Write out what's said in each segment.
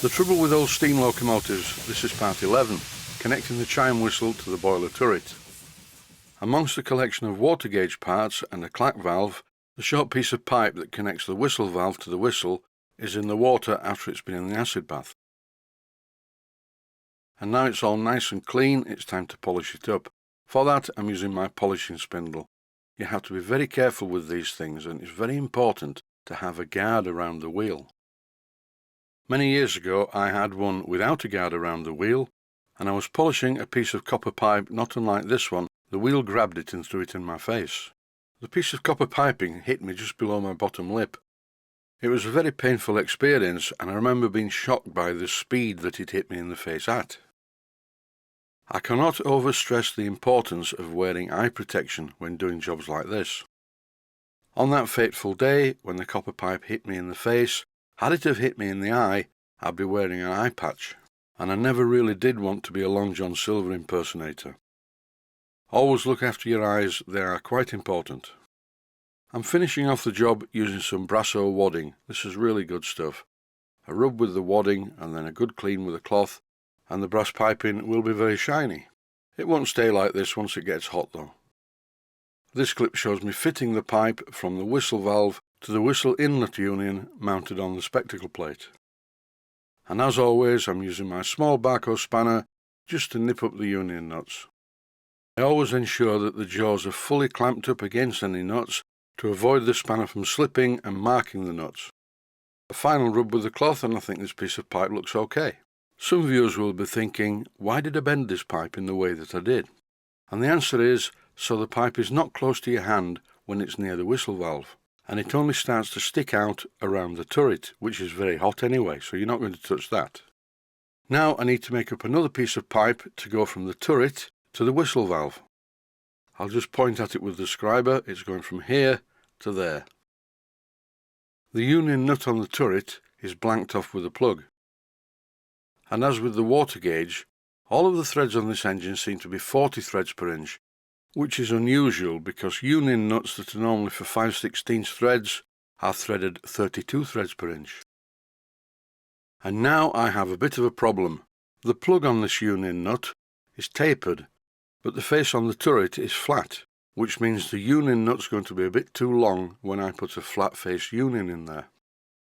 The trouble with old steam locomotives, this is part 11, connecting the chime whistle to the boiler turret. Amongst a collection of water gauge parts and a clack valve, the short piece of pipe that connects the whistle valve to the whistle is in the water after it's been in the acid bath. And now it's all nice and clean, it's time to polish it up. For that I'm using my polishing spindle. You have to be very careful with these things, and it's very important to have a guard around the wheel. Many years ago I had one without a guard around the wheel, and I was polishing a piece of copper pipe not unlike this one. The wheel grabbed it and threw it in my face. The piece of copper piping hit me just below my bottom lip. It was a very painful experience, and I remember being shocked by the speed that it hit me in the face at. I cannot overstress the importance of wearing eye protection when doing jobs like this. On that fateful day, when the copper pipe hit me in the face, had it have hit me in the eye, I'd be wearing an eye patch, and I never really did want to be a Long John Silver impersonator. Always look after your eyes, they are quite important. I'm finishing off the job using some Brasso wadding. This is really good stuff. A rub with the wadding and then a good clean with a cloth, and the brass piping will be very shiny. It won't stay like this once it gets hot though. This clip shows me fitting the pipe from the whistle valve to the whistle inlet union mounted on the spectacle plate. And as always, I'm using my small Barco spanner just to nip up the union nuts. I always ensure that the jaws are fully clamped up against any nuts to avoid the spanner from slipping and marking the nuts. A final rub with the cloth and I think this piece of pipe looks okay. Some viewers will be thinking, why did I bend this pipe in the way that I did? And the answer is, so the pipe is not close to your hand when it's near the whistle valve, and it only starts to stick out around the turret, which is very hot anyway, so you're not going to touch that. Now I need to make up another piece of pipe to go from the turret to the whistle valve. I'll just point at it with the scriber. It's going from here to there. The union nut on the turret is blanked off with a plug. And as with the water gauge, all of the threads on this engine seem to be 40 threads per inch, which is unusual because union nuts that are normally for 5/16 threads are threaded 32 threads per inch. And now I have a bit of a problem. The plug on this union nut is tapered, but the face on the turret is flat, which means the union nut's going to be a bit too long when I put a flat face union in there.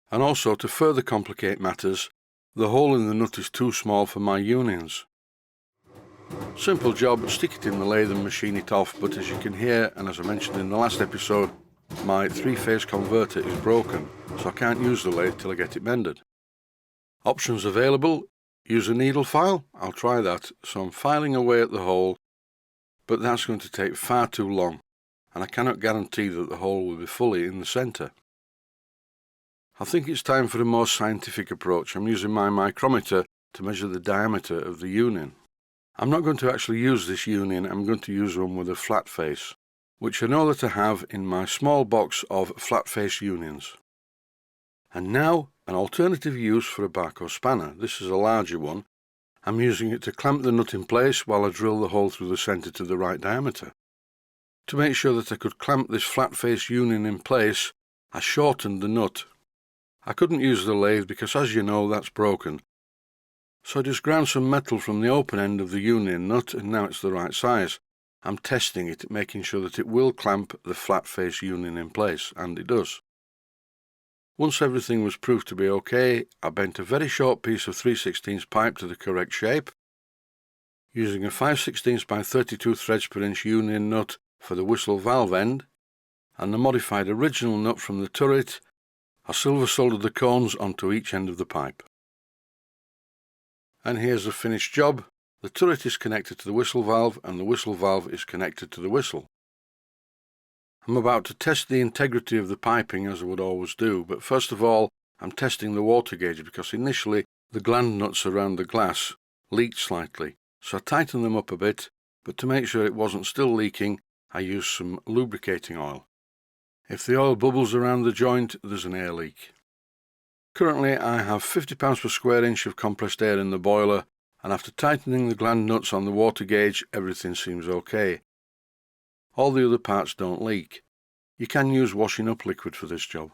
And also, to further complicate matters, the hole in the nut is too small for my unions. Simple job, stick it in the lathe and machine it off, but as you can hear, and as I mentioned in the last episode, my three-phase converter is broken, so I can't use the lathe till I get it mended. Options available: use a needle file. I'll try that. So I'm filing away at the hole, but that's going to take far too long, and I cannot guarantee that the hole will be fully in the centre. I think it's time for a more scientific approach. I'm using my micrometer to measure the diameter of the union. I'm not going to actually use this union, I'm going to use one with a flat face, which I know that I have in my small box of flat face unions. And now, an alternative use for a Barco spanner. This is a larger one. I'm using it to clamp the nut in place while I drill the hole through the centre to the right diameter. To make sure that I could clamp this flat face union in place, I shortened the nut. I couldn't use the lathe because, as you know, that's broken. So I just ground some metal from the open end of the union nut, and now it's the right size. I'm testing it, making sure that it will clamp the flat face union in place, and it does. Once everything was proved to be okay, I bent a very short piece of 3/16 pipe to the correct shape, using a 5/16 by 32 threads per inch union nut for the whistle valve end, and the modified original nut from the turret. I silver soldered the cones onto each end of the pipe. And here's the finished job. The turret is connected to the whistle valve and the whistle valve is connected to the whistle. I'm about to test the integrity of the piping as I would always do, but first of all I'm testing the water gauge because initially the gland nuts around the glass leaked slightly, so I tightened them up a bit, but to make sure it wasn't still leaking I used some lubricating oil. If the oil bubbles around the joint, there's an air leak. Currently I have 50 pounds per square inch of compressed air in the boiler, and after tightening the gland nuts on the water gauge everything seems okay. All the other parts don't leak. You can use washing up liquid for this job.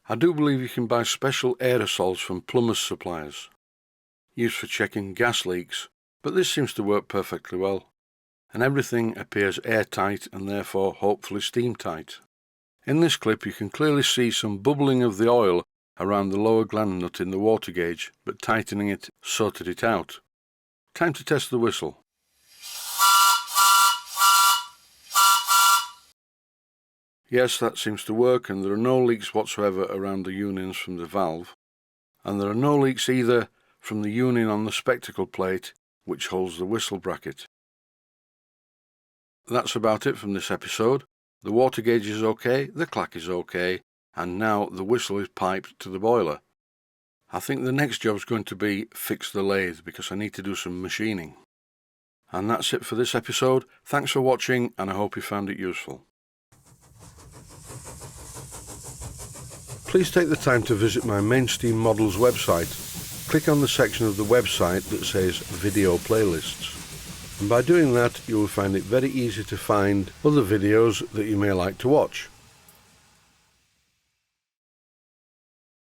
I do believe you can buy special aerosols from plumbers' suppliers, used for checking gas leaks, but this seems to work perfectly well, and everything appears airtight and therefore hopefully steam-tight. In this clip you can clearly see some bubbling of the oil around the lower gland nut in the water gauge, but tightening it sorted it out. Time to test the whistle. Yes, that seems to work, and there are no leaks whatsoever around the unions from the valve, and there are no leaks either from the union on the spectacle plate which holds the whistle bracket. That's about it from this episode. The water gauge is okay, the clack is okay, and now the whistle is piped to the boiler. I think the next job is going to be fix the lathe, because I need to do some machining. And that's it for this episode. Thanks for watching, and I hope you found it useful. Please take the time to visit my Mainsteam Models website. Click on the section of the website that says Video Playlists. And by doing that, you will find it very easy to find other videos that you may like to watch.